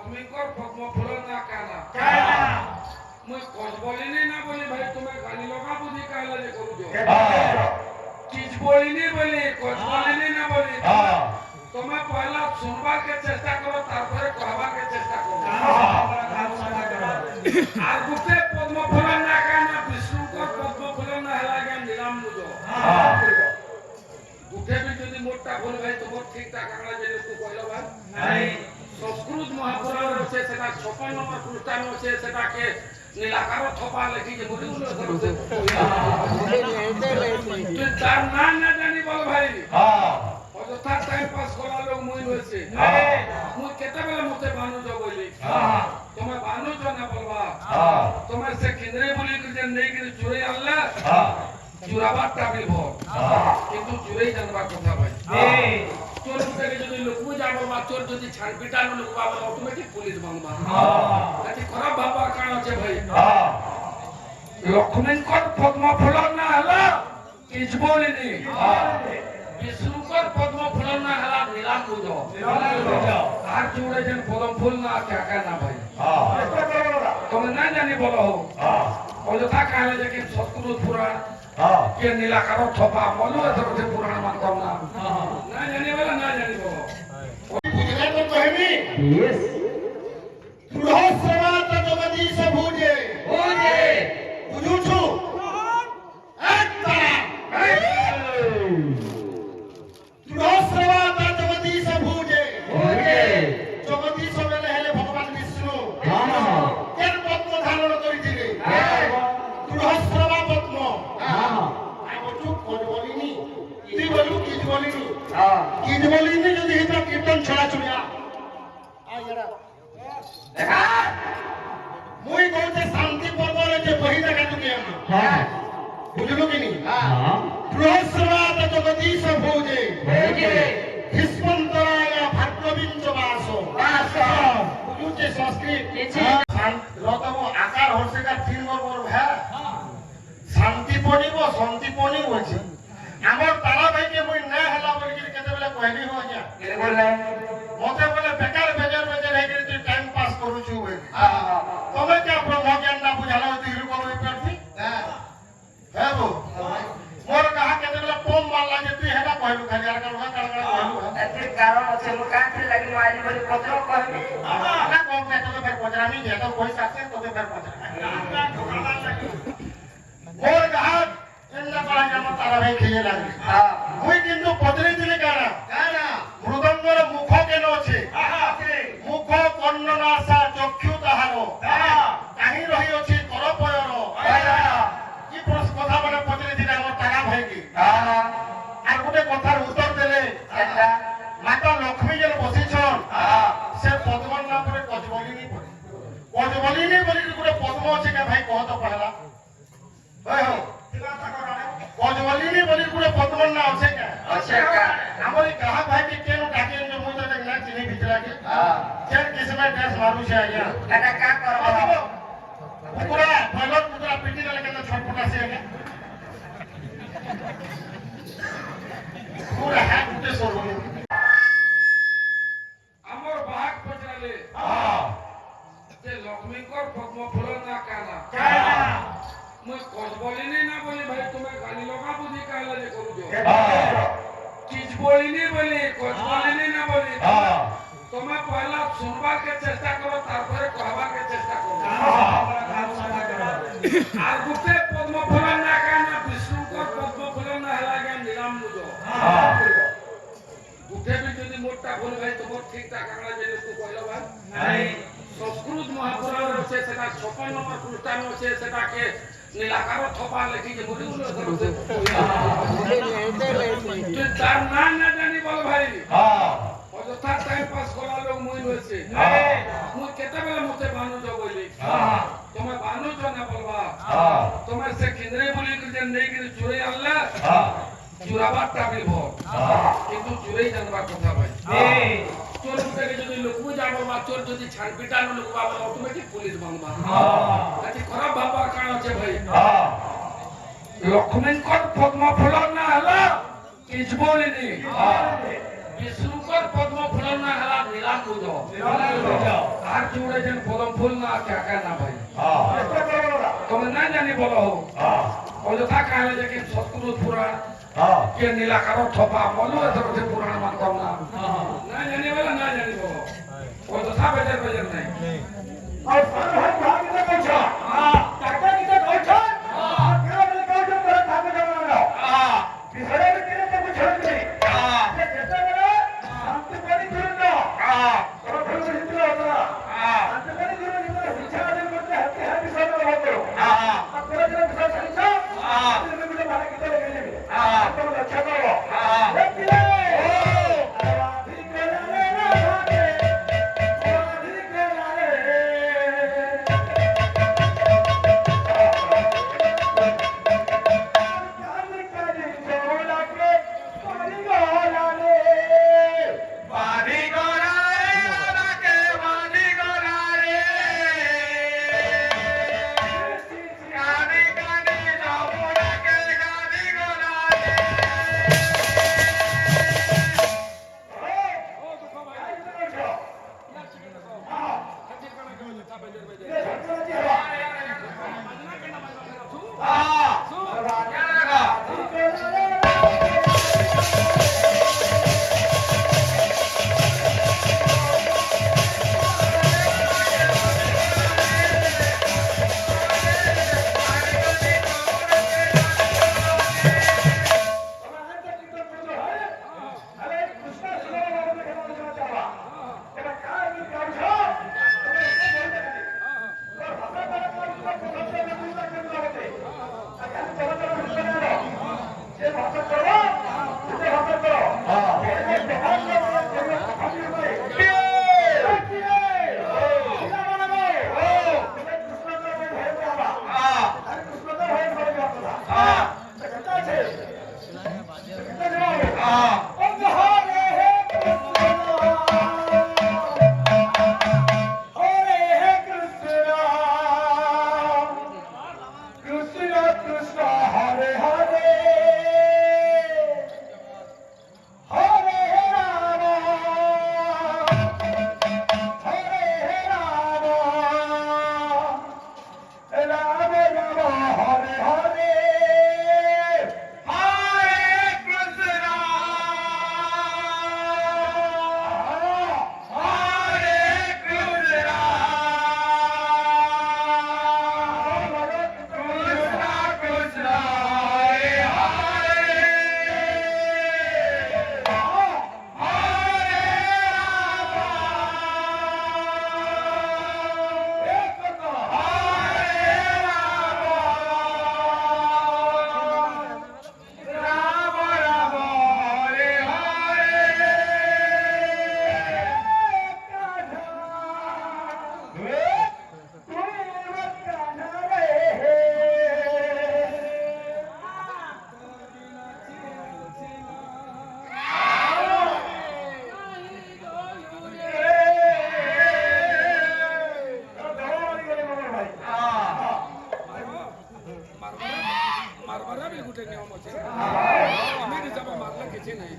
লক্ষ্মীকর পদ্ম ফুল না কানা মুই কজ বলিনি না বলি ভাই তুমি গালি লগা বুঝি কাইলা যে করুছো কিছ বলিনি বলি কজ বলিনি না বলি তুমি পয়লা শুনবার কে চেষ্টা করো তারপরে কহবার কে চেষ্টা করো আর গুটে পদ্ম ফুল না কানা বিষ্ণুকর পদ্ম ফুল না হেলা জ্ঞান নিলাম বুঝো গুটে বি যদি মোটটা ভুল ভাই তোমার ঠিকঠাক আমরা যে লোক কইলো ভাই নাই সংস্কৃত মহাপুরাণ আছে সেটা 56 নম্বর পৃষ্ঠায় আছে সেটাকে নীলাকার থপা লেখি যে বলি তুই তার না না জানি বল ভাই অযথা টাইম পাস করা লোক মুই হইছে মুই কেতে বেলা মতে বানুজ বলি তুমি বানুজ না বলবা তোমার সে কেন্দ্রে বলি যে নেই কি চুরে আনলা চুরাবার টাবিল ভর কিন্তু চুরেই জানবার কথা ভাই চোর থেকে যদি লোকু যাবো বা চোর যদি ছাড়পিটানো লোক পাবো অটোমেটিক পুলিশ বাংবা এটি খারাপ ভাববার কারণ আছে ভাই লক্ষ্মীকর পদ্ম ফুল না হলা কিছ বলিনি বিষ্ণুকর পদ্ম ফুল না হলা নীলাম বুঝো আর চুড়ে যেন পদ্ম ফুল না কাকা না ভাই তুমি না জানি বলো অযথা কালে যে কি সংস্কৃত পুরাণ কে নীলাকার থপা বলো এত পুরাণ মানতাম না না জানি বলো না জানি বলো বুঝলে তো কহিনি यस সুরহস্রবাত জগদীশ ভুজে ভুজে বুঝুছু এক তারা সুরহস্রবাত জগদীশ ভুজে ভুজে জগদীশ বেলে হেলে ভগবান বিষ্ণু কেন পদ্ম ধারণ করিছিলে সুরহস্রবা পদ্ম আগটু কোন বলিনি ইদি বলু কিজ বলিনি কিজ বলিনি যদি হিতা কীর্তন ছড়া ছড়িয়া দেখা মুই কইতে শান্তি পর্বরে যে বহি দেখা তুমি আমি হ্যাঁ বুঝলো কি নি হ্যাঁ প্রহস্রবাত জগদীশ ভোজে ভোজে হিস্পন্তরায় ভাগ্যবিঞ্চ বাস বাস বুঝুছে সংস্কৃত কিছু রতম আকার হর্ষেকা 3 নম্বর হ্যাঁ শান্তি পড়িব শান্তি পড়ি হচ্ছে আমার তারা ভাইকে মুই না হেলা বলি কেতে বেলা কইনি হো যা কে বলে মতে বলে বেকার বেজার বেজার হই গেলি তুই টাইম পাস করুছু হই তবে কে ব্রহ্ম জ্ঞান না বুঝালো তুই হিরো করবি পারবি হ্যাঁ হ্যাঁ গো মোর কাহা কেতে বেলা পম মারলা যে তুই হেলা কইলু খালি আর কারণ কইলু এতে কারণ আছে মো কাছে লাগি মারি বলি পত্র কইনি না কম কে তোকে ফের পজরামি যে তো কই সাথে তোকে ফের পজরামি মোর কাহা এন্না করা জামা তারা ভাই খেয়ে লাগে মুই কিন্তু পদরে দিলে কারা কারা মৃদঙ্গর মুখ কেন আছে মুখ কর্ণ নাসা চক্ষু তাহার কাহি রহি আছে করপয়র কি প্রশ্ন কথা বলে পদরে দিলে আমার টাকা ভাই কি আর গোটে কথার উত্তর দেলে মাতা লক্ষ্মী যেন বসিছন সে পদ্মর না পরে কজবলিনী পড়ে কজবলিনী বলি গোটে পদ্ম আছে কে ভাই কহ তো পহলা হয় হো কজবলিনী বলি গোটে পদ্মর না আছে কে আমারে কাহা ভাই के केनो डाके जो मुझे तक ना चिनी भितरा के चल किसमें ड्रेस मारू छे आया एटा का करबो पूरा भगत पूरा पिटी ले के छटपटा से आया पूरा हाथ उठे सोरो আমার বাঘ পচরালে যে লক্ষ্মীকর পদ্ম ফুল না কানা মুই কজ বলিনি না বলি ভাই তুমি গালি লগা বুঝি কাইলা যে করুছো কিছ বলিনি বলি কজ বলিনি না বলি তুমি পয়লা শুনবার কে চেষ্টা করো তারপরে কহবার কে চেষ্টা করো আর গুটে পদ্ম ফুল না কানা বিষ্ণুকর পদ্ম ফুল না হেলা জ্ঞান নিলাম বুঝো গুটে বি যদি মোটটা ভুল ভাই তোমার ঠিকঠাক আমরা যে লোক কইলো ভাই নাই সংস্কৃত মহাপুরাণ আছে সেটা 56 নম্বর পৃষ্ঠায় আছে সেটাকে নীলাকার থপা লেখি যে বলি তুই তার না না জানি বল ভাই অযথা টাইম পাস করা লোক মুই হইছে মুই কেতে বেলা মতে বানুজ বলি তুমি বানুজ না বলবা তোমার সে কেন্দ্রে বলি যে নেই কি চুরে আনলা চুরাবার টাবিল ভর কিন্তু চুরেই জানবার কথা ভাই চোর থেকে যদি লোকু যাবো বা চোর যদি ছাড়পিটানো লোক পাবো অটোমেটিক পুলিশ বাংবা এটি খারাপ ভাববার কারণ আছে ভাই লক্ষ্মীকর পদ্ম ফুল না হলা কিছ বলিনি বিষ্ণুকর পদ্ম ফুল না হলা মিলান বুঝো যাও আর জুড়ে যেন পদম ফুল না কাকা না ভাই হ্যাঁ চেষ্টা করো না তুমি না জানি বলো হোক হ্যাঁ অযথা কালে যে কি সৎগুরু পুরাণ হ্যাঁ কে নীলাকার থপা বলো এত পুরাণ মান কম না না জানি বলে না জানি বলো অযথা বেজার বেজার নাই আর সার ভাই ভাগ দিতে কইছো টাকা দিতে কইছো কেন বলে কইছো করে থাকে যাবে না বিষয়টা কিনে তো বুঝছো তুমি যে চেষ্টা করো শান্তি করে দিন না তোমরা ভুল বুঝতে হতো না শান্তি করে দিন না শিক্ষা অর্জন করতে হাতে হাতে বিষয়টা ভাগ করো আপনারা যে বিষয় জানছো তুমি বুঝে ভালো কিতে লেগে যাবে তোমরা লক্ষ্য করো দেখলে মারবারা বি গুটে নিয়ম আছে আমি যাব মারলে কিছু নাই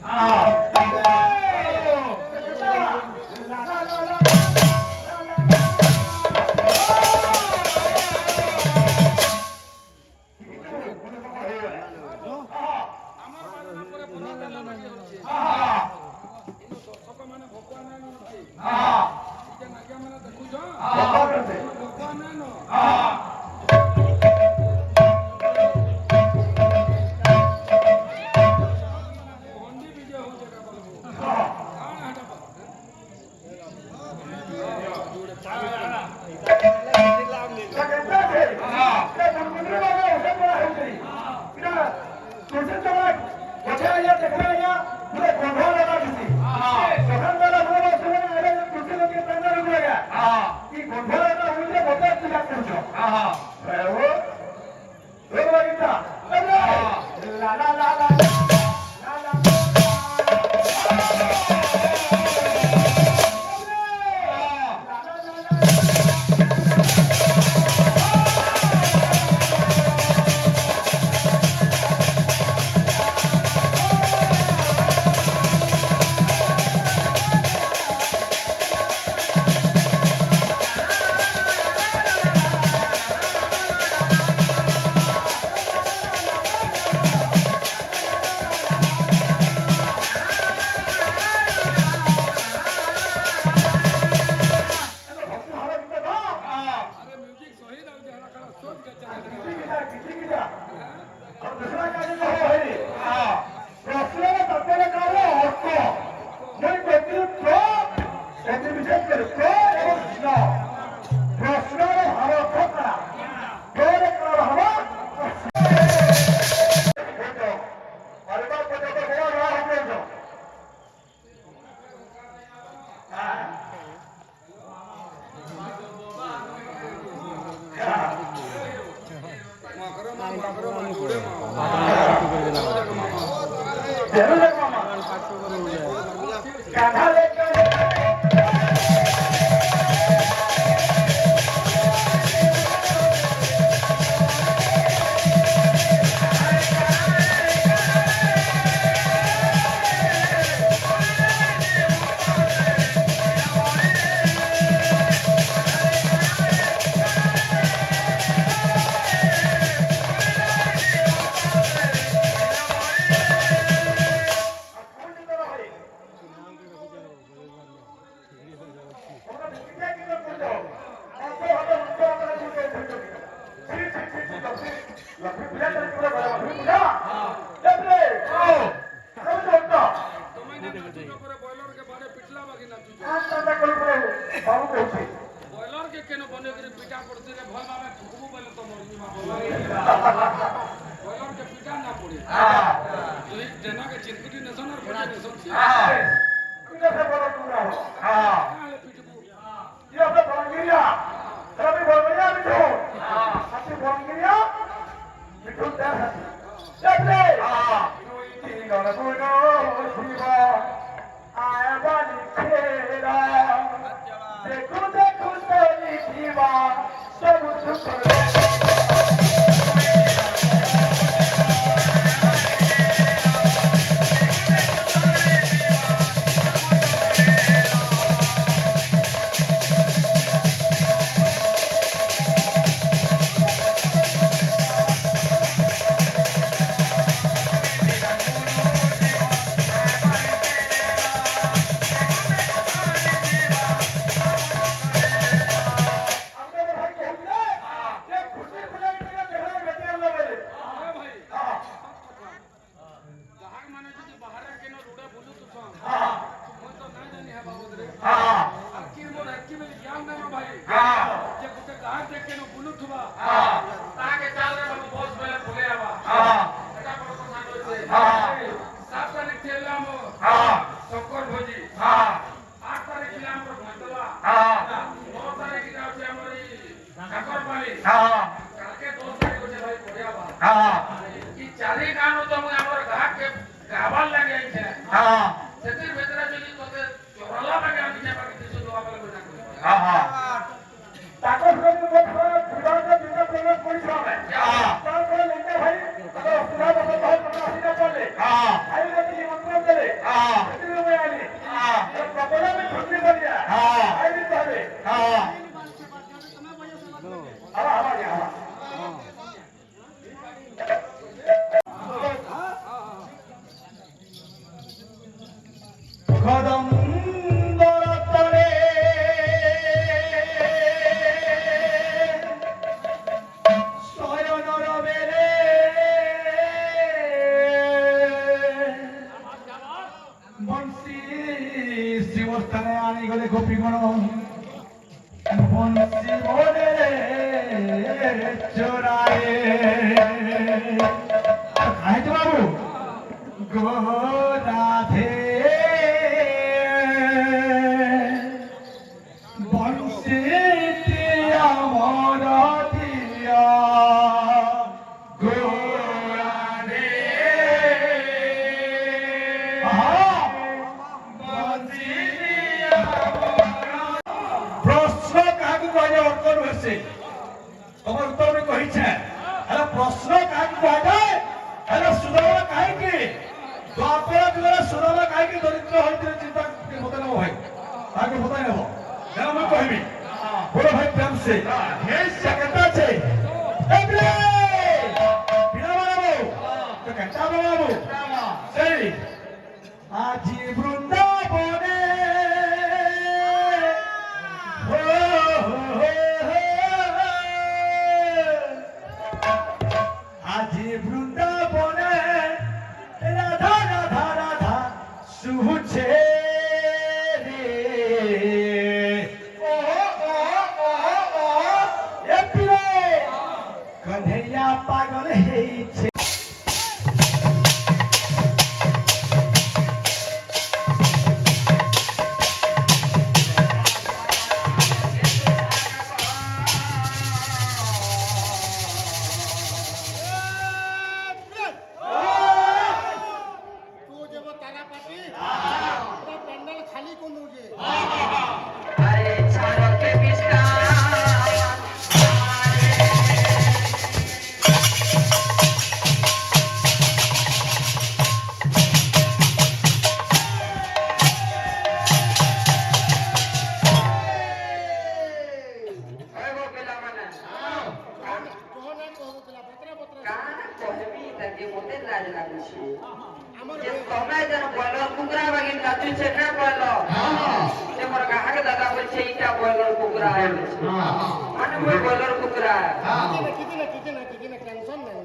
আমার বাড়ির পরে বনা দেলা নাকি হচ্ছে ইনো দর্শক মানে ভগবান না হচ্ছে এটা নাকি মানে দেখুছ ভগবান না গন্ধ জরুর মামা কাঁধা লেকে বয়লার কে কেন বনে করে পিটা পড়ছে রে ভয় ভাবে ঠুকবো বলে তো মরবি মা বয়লার কে পিটা না পড়ে তুই জেনা কে চিরকুটি নেছনার পিটা নেছছি কালে পিটবো দেখো দেখো সনি দিবা সব সুখ যাহার মানে যদি বাহারে কেন রুড়ে বুলু তো সব মই তো না জানি হ্যাঁ বাবু রে আর কি মোর কি বলি জ্ঞান না ভাই যে গোটে গাঁ দে কেন বুলু থবা তাকে চাল রে বাবু বস বেলে ভুলে আবা এটা বড় কথা কইছে 7 তারিখ ছিলাম শঙ্কর ভোজি 8 তারিখ ছিলাম ভটলা 9 তারিখ এটা হচ্ছে আমার এই কাকর পালি কালকে 10 তারিখ হচ্ছে ভাই পড়ে আবা কি চারি গান তো আমি আমার গাকে গাবার লাগে আইছে সেটির ভিতরে যদি তোকে চোরালা লাগে আমি যাবা কিছু দোয়া বলে না করি তাকে শুনে বলছো বিবাহকে বিনা প্রবেশ করিস হবে তারপরে লেখা ভাই তো সুধা বসে বহুত কথা আসিনা করলে ভাই যদি মন্ত্র দেলে সেটির উপরে আনি তো কপলা মে ছুটি করিয়া ভাই দিতে হবে আবা আবা আবা কদম বরতরে শয়ন রবেরে বংশী শিবস্থানে আনি গলে গোপীগণ বংশী বনে চোরায়ে খাইতে বাবু গোরাধে বংশীতে আমার দিয়া গোরাধে প্রশ্ন কাহাকে কুহাযায় অর্থ রয়েছে তোমার উত্তর আমি কহিছে হ্যাঁ প্রশ্ন কাহাকে কুহাযায় হ্যাঁ সুদামা কাহিকি দ্বাপর যুগরে সুদামা কাহিকি দরিদ্র হইতে চিন্তা মতে নেব ভাই তাকে বতাই নেব যেন আমি কহিবি বলো ভাই প্রেম সে এই সেকেন্ডটা আছে বিনা বানাবো তো কেটা বানাবো সেই আজি বৃন্দাবনে আজি বৃন্দাবনে রাধা রাধা রাধা শুছে রে কন্হैया পাগল হইছে বলছে এটা বয়লার কুকুরা হয়েছে মানে ওই বয়লার কুকুরা କିଛି ଟେନସନ ନାହିଁ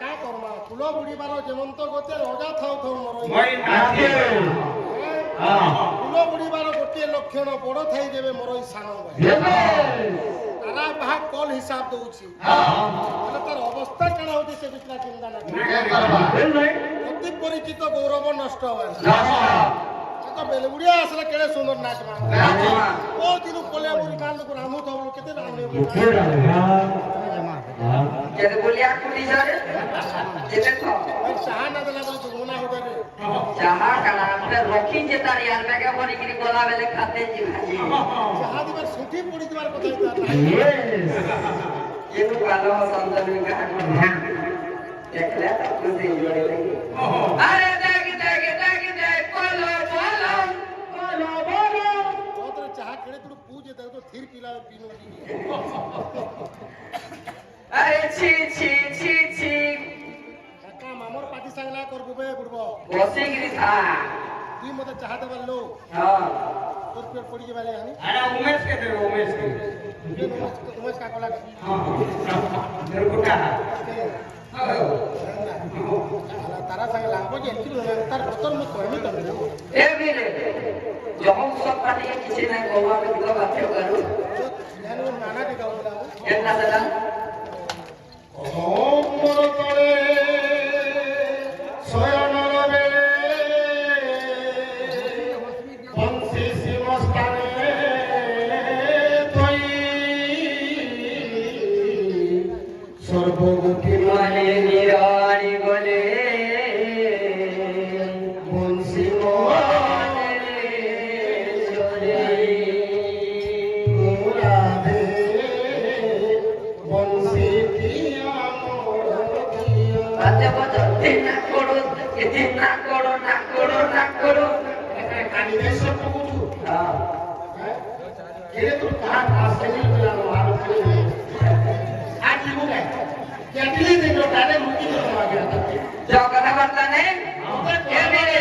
काय କର୍ମା ଫୁଲ ବୁଡ଼ିବାର ଯେମନ୍ତ ଗଛେ ରଜା ଥାଉ ଥାଉ ମୋର ଫୁଲ ବୁଡ଼ିବାର ଗୋଟିଏ ଲକ୍ଷଣ ବଡ଼ ଥାଇ ଦେବେ ମୋର ଏଇ ସାନ ଭାଇ ତାରା ବାହା କଲ ହିସାବ ଦଉଛି ହେଲେ ତାର ଅବସ୍ଥା କଣ ହଉଛି ସେ ବିଷୟରେ ଚିନ୍ତା ନାହିଁ ଅତି ପରିଚିତ ଗୌରବ ନଷ୍ଟ ହବ ତ ବେଲଗୁଡିଆ ଆସିଲା କେଡ଼େ ସୁନ୍ଦର ନାଚମା ଓ ଦିନ ପଲେ ବୁରି କାଲ ଲୋକ ରାମୁ ତବଳ କେତେ ରାମୁ କେତେ ବୋଲିଆ କୁଲି ଯାରେ କେତେ ତ ଚାହା ନା ଦେଲା ବলে ତୁମନା ହୋ ରେ ଚାହା କାଲା ଆମେ ରଖି ଯେ ତାର ୟାର ବେଗା বলি কিনি গলা বেলে খাতে জিভা ଚାହା ଦିବାର ସୁଠି ପଡି ଦିବାର କଥା ନାହିଁ ଏନୁ କାଲ ସନ୍ଦନ ଗାଁ দেখলে তো খুশি জড়ে লাগি আরে দেখ দেখ দেখ দেখ বলো বলো বলো বলো তোর চাহা কেড়ে তুই पूजे তো থির পিলা পিনু আরে ছি ছি ছি ছি কাকা মামর পাটি সাংলা করবো বে বুড়বো বসে গিরি থা তুই মতে চাহা দেবার লো হ্যাঁ তোর পেট পড়ি যাবে জানি আরে উমেশ কে দেবে উমেশ কে উমেশ কাকা লাগা নির্গুটা তারা সাংলা লাগবো যে কি তার কতর মত কইমি তো এ বিলে যখন সব পাটি কিছু নাই গোবা কে তো বাচ্চা করু জানো নানা কে গাওলা এন্না দাদা মোর তলে শয়নর বেলে বংশী সিমস্তানে তুই সর্বগতি মানে নিরানি বলে বংশী মানে চলে রাধে বংশী দিয়া মোর দিয়া বাচ্চা বাচ্চা না করো না করো না করো কানি দেশ পুজু হ্যাঁ এরে তো কার আসেনি বলা আর খালি আজ লিবু গায় কেটলি দিন তারে মুকি তো আগে আছে যাও কথাবার্তা নেই এ মেরে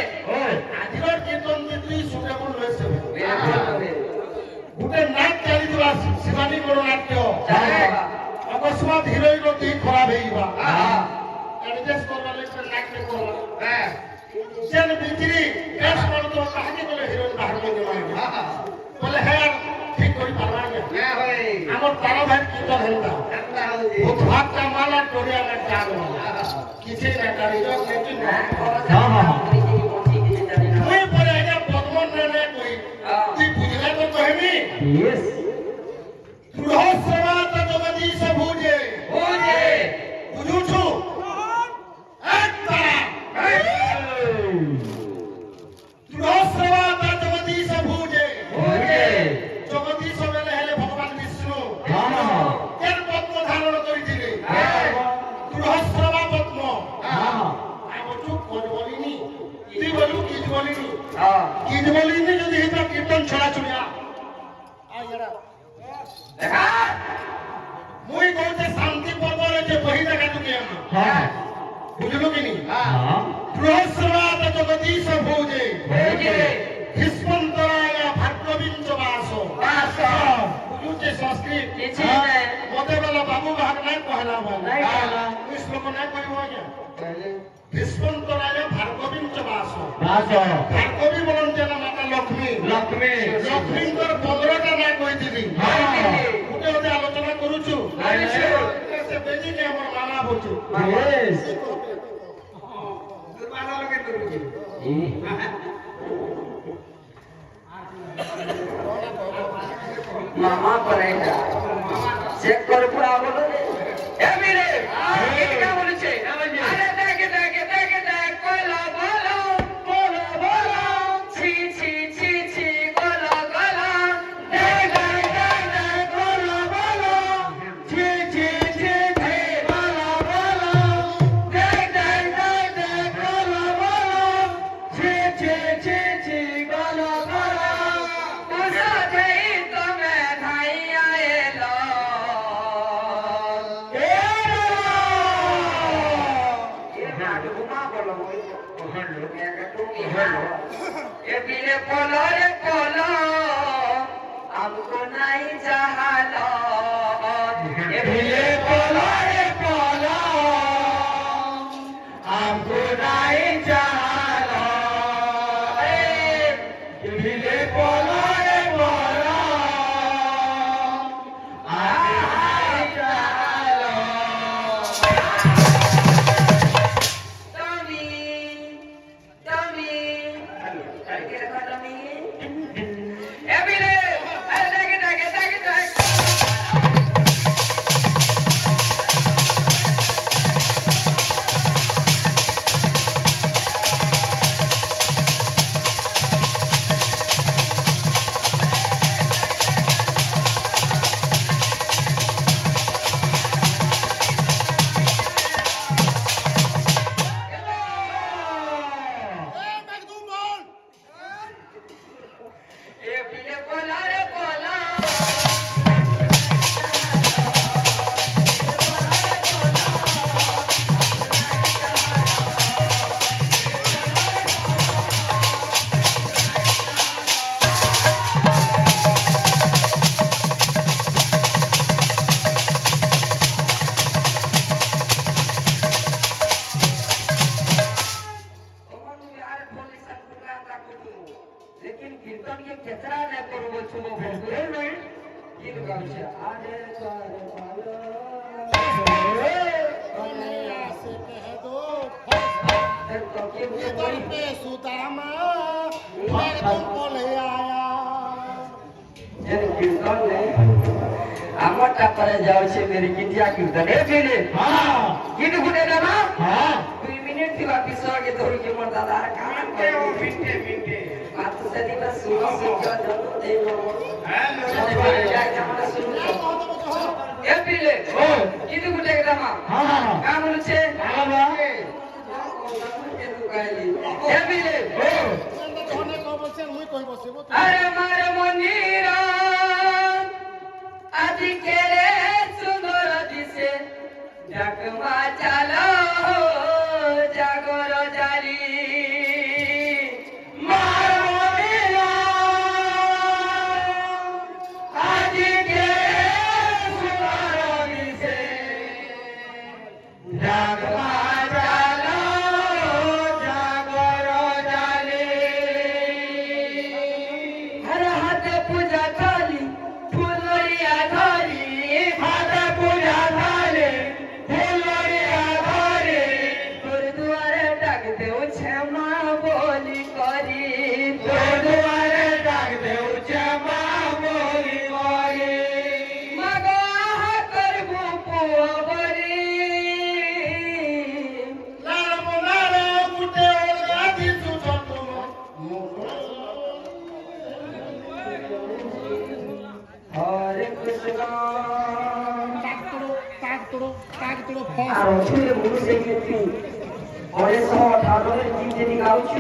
আজির কীর্তন যে তুই সুটেবল রয়েছে মেরে গুটে নাচ চালি দিবা শিবানী বড় নাট্য অকস্মাৎ হিরোইন তুই খরাব হইবা এডজাস্ট করবা লেখা নাট্য করবা হ্যাঁ সেন বিচিরি এস বড় তো কাহিনী বলে হিরোইন বাহার মধ্যে মারবে বলে হ্যাঁ ঠিক করি পারবা না হ্যাঁ ভাই আমার তারা ভাই কীর্তন হেলতা একটা হচ্ছে ও ভাতটা মালা টরিয়া না চাল কিছু না তার ইরক নেকি না তুই বলে এটা পদ্মন নে কই তুই বুঝলা তো কইনি यस দৃঢ়শ্রবাত জগদী সভুজে বুঝে বুঝুছু এক তারা দৃঢ়শ্রবাত জগদী সভুজে বুঝে জগদী সবেলে হেলে ভগবান বিষ্ণু हां কেন পদ্ম ধারণ করিছিলে হ্যাঁ দৃঢ়শ্রবা পদ্ম हां আগটু কোন বলিনি তুই বলু কি বলিনি হ্যাঁ কি বলিনি যদি এটা কীর্তন ছড়া ছড়িয়া আই এরা দেখা মুই কইতে শান্তি পর্বরে যে বহি দেখা তুমি আমি हां বুঝলু কি নি हां দৃঢ়শ্রবাত জগদী সভুজে বুঝে হিস্পন্তরায় ভাগ্যবিঞ্চ বাস বাস বুঝুছে সংস্কৃত কিছু নাই মতে বেলা বাবু ভাগ নাই কহলা বল নাই কহলা। তুই শ্লোক নাই কইব আজ্ঞা হিস্পন্তরায় ভাগ্যবিঞ্চ বাস राजो ভাগ্যবি বলন যেন মাতা লক্ষ্মী लक्ष्मी লক্ষ্মীଙ୍କର 15টা নাই কইছিলি ଗୋଟେ ଗୋଟେ ଆଲୋଚନା କରୁଛୁ କରୁଛୁ। ସେ ବେଜିକି ଆମର ମାମା ବୋଛୁ यस মামা পড়াইটা চেক করে পুরা বলো এ মেরে এটা বলেছে আরে দেখে দেখে দেখে দেখ বলো বলো বলো বলো ছি ছি ছি ছি বলো বলো দেখ দেখ দেখ দেখ বলো বলো ছি ছি ছি ছি বলো বলো দেখ দেখ দেখ দেখ বলো বলো ছি ছি ছি ছি বলো বলো উসা দেই তুমি ধাইয়া এলো এ বিলে পলো রে পলো পলা রে পলা लेकिन कीर्तन के केतरा न करबो छुबो बोलबे नहीं गीत गाउछे आरे तारे मालो कन्हैया से कह दो तो के ऊपर पे सुदामा घर तुमको ले आया जे कीर्तन ने आमटा पर जाउछे मेरी कीटिया कीर्तन ए बेले हां गीत गुने ना हां 2 मिनिट थी वापिस आगे दौड़ के मोर दादा काम के ओ मिनटे बात से दिन सुनो सुनो देखो हेलो ए बेले ओ गीत गुने के दामा हां काम होछे बाबा ए बेले ओ কোনে কো বলছেন মুই কই বসিব अरे मारे मनीरा आज केरे सुंदर दिसे जगमा चलो जागर जारी मार मनीरा आज केरे सुंदर दिसे जगमा चलो जागर जारी हर हाथ पूजा थाली फुलरिया धारी हाथ पूजा थाली फुलरिया धारी गुरुद्वारे डाक देव क्षमा बोली करी गुरुद्वारे डाक देव क्षमा बोली करी मगा करबू पुअबरी লাল মোনারে মুটে ওলগা দিছু ছতম हरे कृष्ण কাকতড়ো ফস আর অছুরে মুড় দেখেছি ওরে সহ ঠাকুরের কি যেদি গাউছি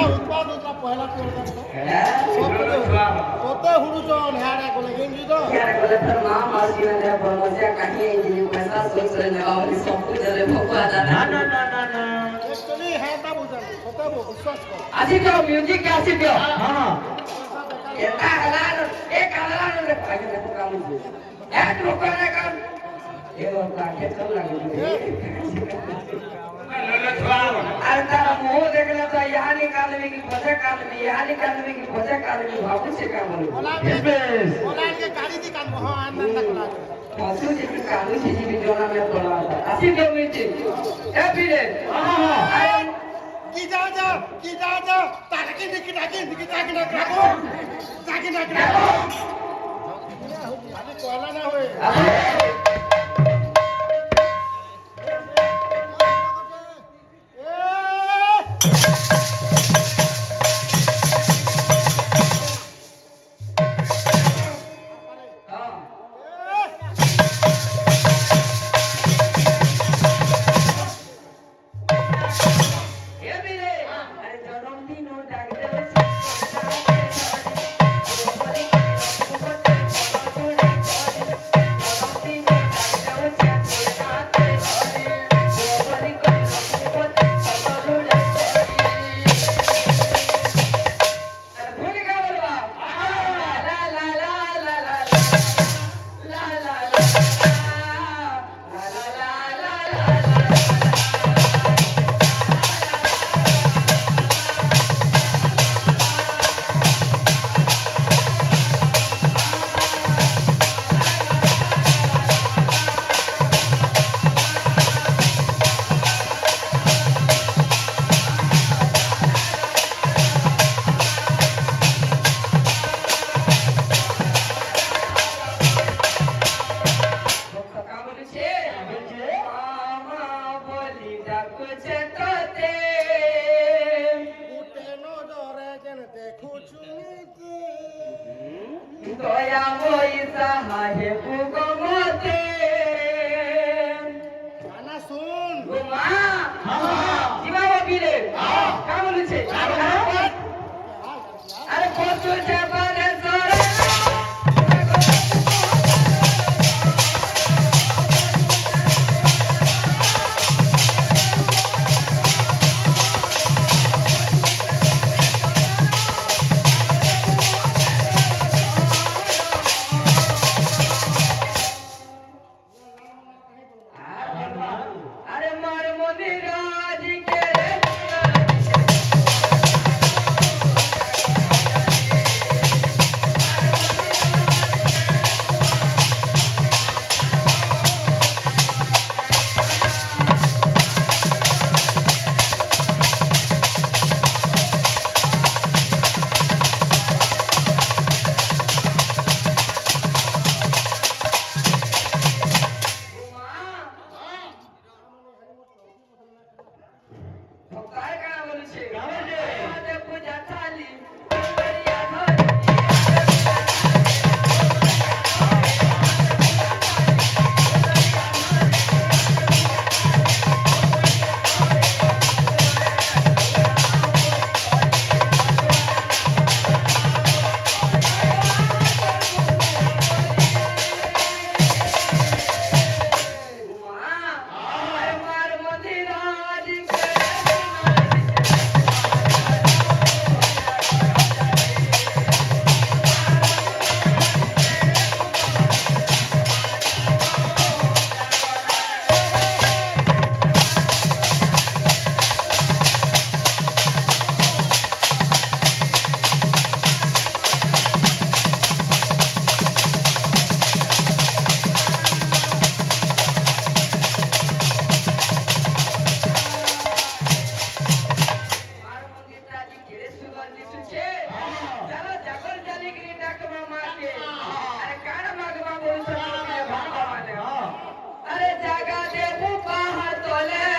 উৎপাদন পয়লা করতে কত হুড়ুজন হ্যাঁ কোলে গেঞ্জি তো क्या बोले फिर मां मासी ने बोलसिया कहीं ये पैसा सोच रहे ने और सब कुछ रे भगवा दादा ना ना ना ना एक्चुअली হ্যাঁ তা বুঝান কত বিশ্বাস কর आजी तो म्यूजिक क्या सी पियो हां ये कागलान एक कागलान रे भाई ने तो काम दे एक रुको ने काम ये वाला के चल लागू अरे तारा मुंह देखला तो यहाँ निकाल में की पछे काल में यहाँ निकाल में की पछे काल में बाबू से का बोलो ওলা কে গাড়ি দি কান হ্যাঁ আন্দাজ না করা पशु जी की कालू जी भी जोना में पड़ा था आसी के मीटिंग ए पीरे হ্যাঁ কি যা তাকে দেখি তাকে না রাখো তাকে না রাখো খালি কয়লা না হয়ে ए पीरे अरे जन्मदिन हो डाक दे দয়া মইসা হাহে পুগমতে গানা শুন গোমা জিমা বাবিরে কাম বলেছে আরে কত तुझे परसों अरे मार मोदी राज के काय काय बोलছে আমাদের পূজা চালি করিয়া ধরি मार मोदी राज के अरे जागा दे बुपा तोले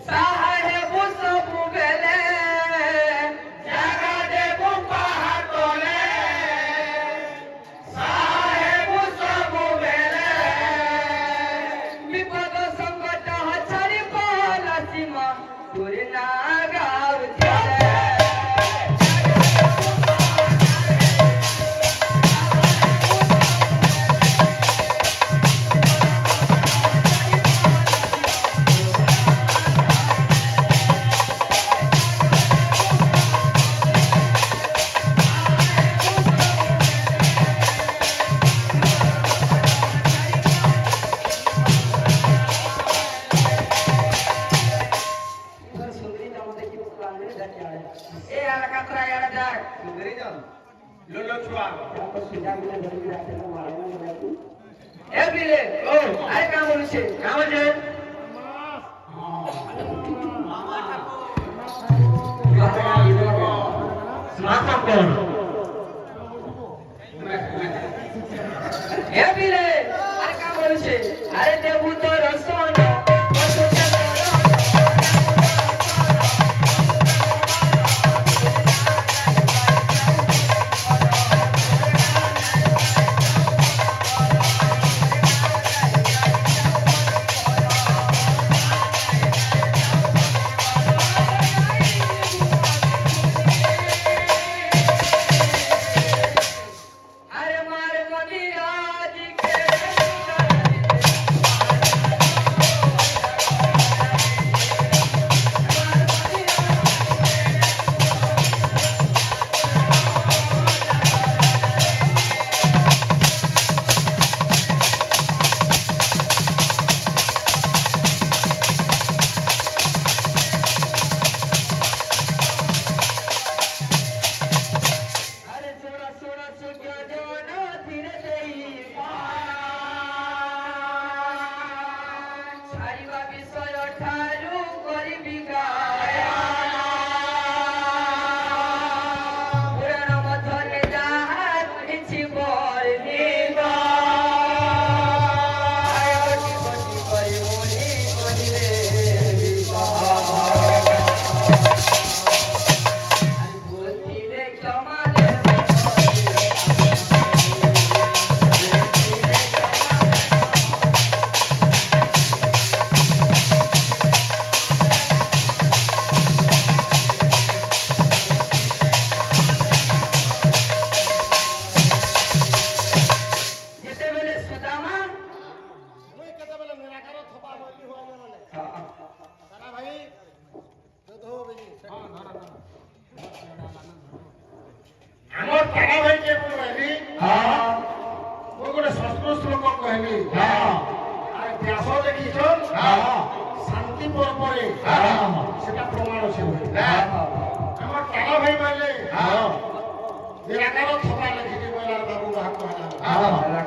साहेब सब बेले जागा दे बुपा तोले साहेब सब बेले विपद संकट हछरी पाला सीमा तोरे ना गाव चले ए यार कतरा यार जाग सुंदरी जान लोलो छुआ ए बिले ओ আরে কাম বলছে কাম আছে মাথা কোন এ বিলে আরে কাম বলছে আরে দেবু তোর সোনা अरे मार मोदी राज के টাকা ভাইকে বলবি হ্যাঁ ମୁଁ ଗୋଟେ ସଂସ୍କୃତ ଶ୍ଲୋକ କହିବି হ্যাঁ ଆଉ ବ୍ୟାସ ଲେଖିଛ হ্যাঁ ଶାନ୍ତି ପର୍ବରେ ସେଟା ପ୍ରମାଣ ଅଛି ଆମର ଟାଣା ଭାଇ କହିଲେ ନିରାକାର ଥକା ଲେଖିଛି କହିଲା ବାବୁ ବାହାକୁ ହେଲା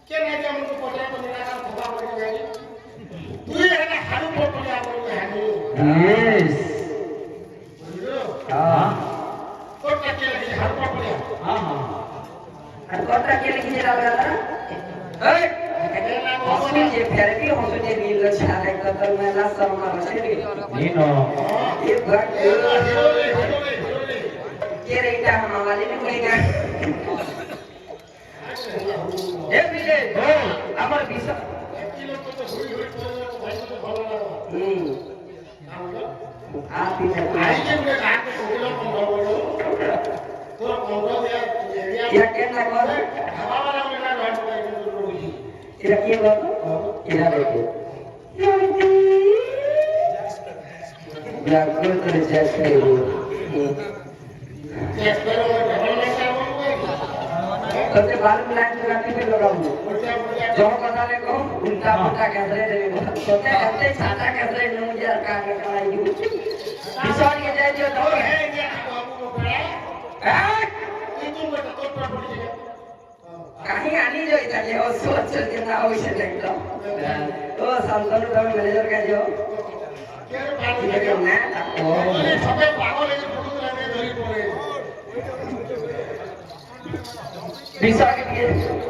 কে নাই ଆମକୁ ପଚାର ନିରାକାର ଥକା ବୋଲି ଯାଇ তুই ହେଲେ ହାଡୁ ପଟୁଲି ଆମକୁ ହାଡୁ Yes. ବୁଝିଲୁ हाँ କୋଟା କେ ଲେଖିଛି ହାଡୁ ପଟୁଲି हाँ আর কথা কে লিখে যাবে দাদা এই হসুন যে ফেরবি হসুন যে নীল ছাড়ে কত মেলা শর্মা বসে नीनो ये बात হিরোলে के रे এটা हमारे में बोलेगा ए बिले আমার বিষয় কি লোক তো ঘুরি ঘুরি পড়ে ভাই তো ভালো লাগে आप ही है আইকে বলে রাতে কোকিল বন্ধ বলো তোর বন্ধ দেয়া এরিয়া ये कहना कौन है হাওয়ালা মেলা রাত করে কিন্তু বুঝি ये क्या बात ये देखो ব্যাকরণ করে জেসে চেক করো ভালো লাগে বলবো তোতে বালু লাইন রাখতে पे लगाऊं বুঝা বুঝা जो কথা লেখো উল্টা পুল্টা कैसे देबो তোতে এতে ছাতা कैसे নুজার কাট কাটাই বিষয় के जाय दियो तो হে যে বাবু বকরা তুই তো বটা তোর প্রপার্টি कहीं आनी जो इधर ये और सोच के ना हो इसे देख लो ओ संतनु तुम मैनेजर का जो কে ভালো ये লাগে जो ना মানে সবে পাগল হয়ে ফটো লাগে ধরি পড়ে বিষয় के लिए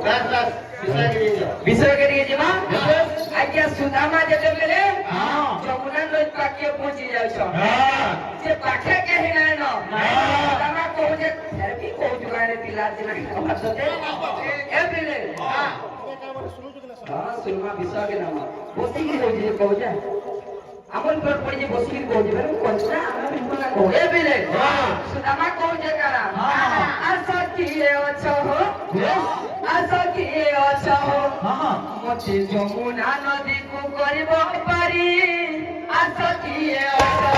বাস বাস বিষয় কি দিও বিষয় के लिए जीवा आज्ञा सुदामा जेते बेले हाँ যমুনা নদ পাকে পৌঁছি যাইছ हाँ যে পাখে কেহি নাই ন সুদামা কহু যে ফেরবি কহু জুগাড়ে পিলা দিন ভাততে এ বেলে হ্যাঁ সুলমা বিষয় के नाम বসি কি কহু যে কহু যে আমল पर पड़ी जे बसी की कहो जे बरे कोनसा हमरा बिल्कुल ना कहो ए बेले सुदामा कहो जे करा आसा किए अच्छा हो आसा किए अच्छा हो हाँ मते যমুনা নদী কো করিব পারি আশা কিয়ে আশা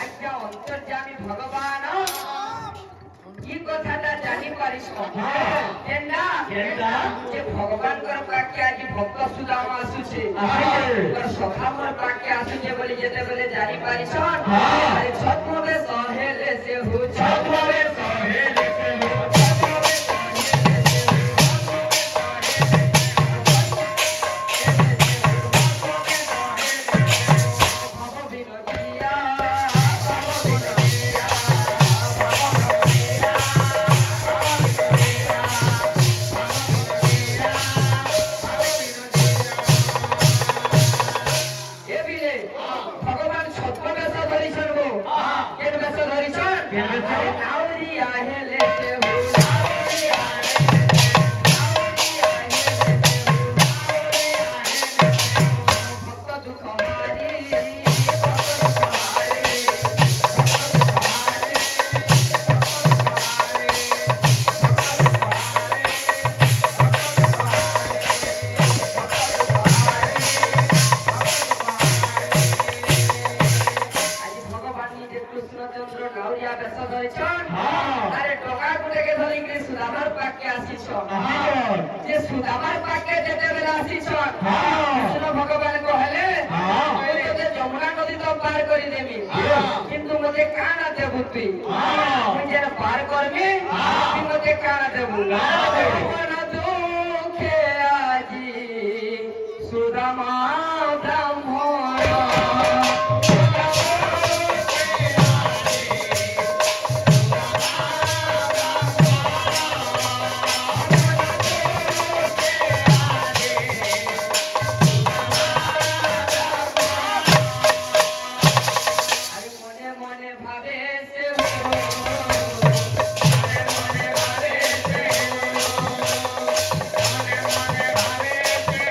আজ্ঞা অন্তর্যামী ভগবান কি কথাটা জানি পারিস কেননা কেননা? যে ভগবানଙ୍କର ପାଖେ ଆଜି ଭକ୍ତ ସୁଦାମ ଆସୁଛି ତାର ସଖାମର ପାଖେ ଆସୁଛି ବୋଲି ଯେତେବେଳେ ଜାଣି ପାରିଛ ଆରେ ଛତ୍ରବେ ସହେଲେ ସେ ହୁ ଛତ୍ରବେ ସହେଲେ ସେ ହୁ ভগবান ছত্র বেশ ধরিছন গো কেন বেশ ধরিছন নাউরিয়া হেলে সে হু নাউরিয়া ভক্ত দুঃখ হারি আজি ভগবান নিজে কৃষ্ণচন্দ্র নাউরিয়া বেশ ধরিছন আরে টকা গুটেকে ধরিকি সুদামার পাকে আসিছন যে সুদামার পাকে যেতেবেলে আসিছন কৃষ্ণ ভগবান কহলে তুই তোতে যমুনা নদী তো পার করি দেবি কিন্তু মতে কানা দেবু তুই তুই যেন পার করবি তুই মতে কানা দেবু মন দুঃখে আজি সুদামা ব্রাহ্মণ আরে মনে মনে ভাবে সে মনে মনে ভাবে সে মনে মনে ভাবে সে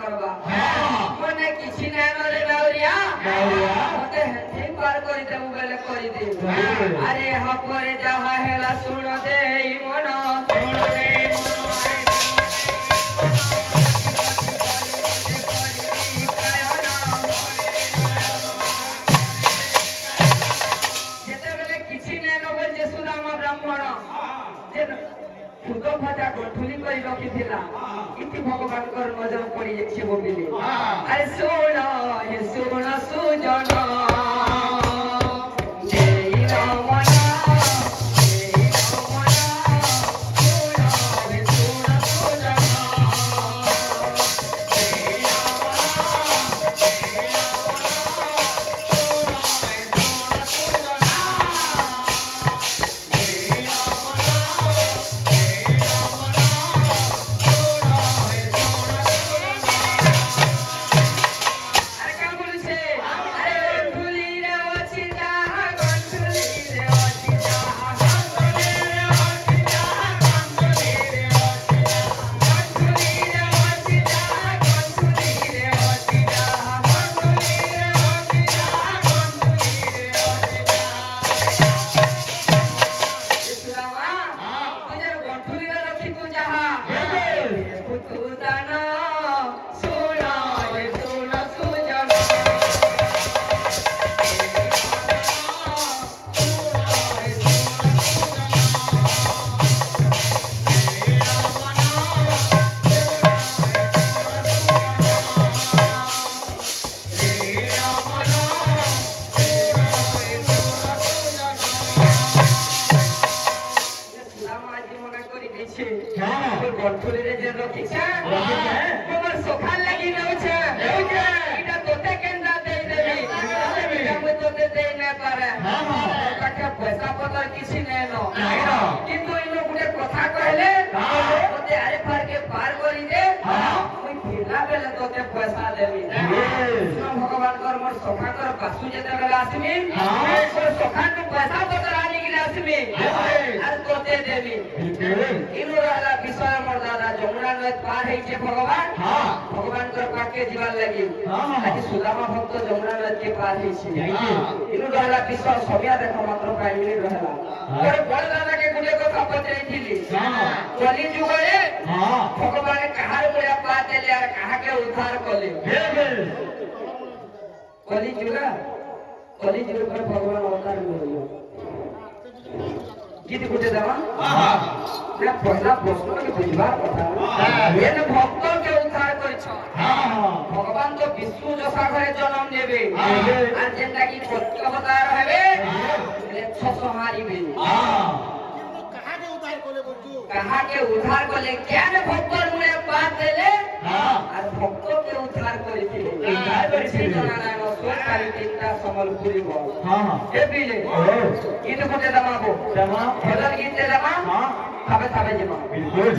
করবা মনে কিছু নাই রে বাউরিয়া মতে হেঁটে পার করে দেবো বলে করে দেব আরে হপরে যাহা হেলা শুণ দে মন যেতেবেলে কিছু নাই নবল যে সুদামা ব্রাহ্মণ যে খুদ ভাজা গঠুলি করে রখিলা ইতি ভগবানଙ୍କର নজর পড়ি যাচ্ছে বলিলে আরে শোণ হে শোণ সুজন জয় রমণ জয় রমণ শোণ হে শোণ সুজন জয় রমণ জয় আরে কাম বলছে আরে গন্ঠুলি রে ওছি যাহা গন্ঠুলি রে ওছি যাহা গন্ঠুলি রে ওছি যাহা গন্ঠুলি রে ওছি যাহা গন্ঠুলি রে ওছি যাহা গন্ঠুলি রে ওছি যাহা গন্ঠুলি রে ওছি যাহা গন্ঠুলি রে ওছি যাহা ইসলামা তুই গন্ঠুলি রে রখি তু যাহা তু দান শোণ হে শোণ সুজন মনে করি দিচ্ছে গন্ঠুলিরে যে রখিছে তোমার সখার লাগি নেউছে এটা তোতে কেন্দা দেই দেবি এটা মই তোতে দেই না পারে তাকে পয়সা পতর কিছু নেই ন কিন্তু ইনো গুটে কথা কইলে তোতে আরে পারকে পার করি দে মই ফিরলা বেলে তোতে পয়সা দেবি ভগবান কর মোর সখা কর বাসু যেতে বেলে আসমি মোর সখা নু পয়সা পতর আনি গিলে আসমি আর তোতে দেবি ইনো रहला বিষয় মোর দাদা যমুনা নদ পার হইছে ভগবান ভগবান কর পাকে জীবন লাগি আজ সুদামা ভক্ত যমুনা নদ के पार হইছে ইনো रहला বিষয় সবিয়া দেখ মাত্র পাইলি रहला তোর বড় দাদা কে গুলে কথা পচাইছিলি কলি যুগরে ভগবান কাহার মুড়া পা দেলে আর কাহাকে উদ্ধার করলে কলি যুগ पर भगवान अवतार मिलियो গীত গুটে দেওয়া না পয়লা প্রশ্ন কি বুঝবার কথা এন ভক্ত কে উদ্ধার করেছ ভগবান তো বিষ্ণু যশা ঘরে জন্ম নেবে আর যেটা কি কত অবতার হবে বলে 600 হারিবে কাহাকে উদ্ধার করলে কেন ভক্তর মুড়ে পাত দিলে আর ভক্ত কে উদ্ধার করেছিল উদ্ধার করেছিল নারায়ণ সরকারি তিনটা সম্বলপুরি বল এ বিলে গীত গুটে দেওয়াবো ভজন গীতে দেওয়া তবে তবে যাবো বিলকুল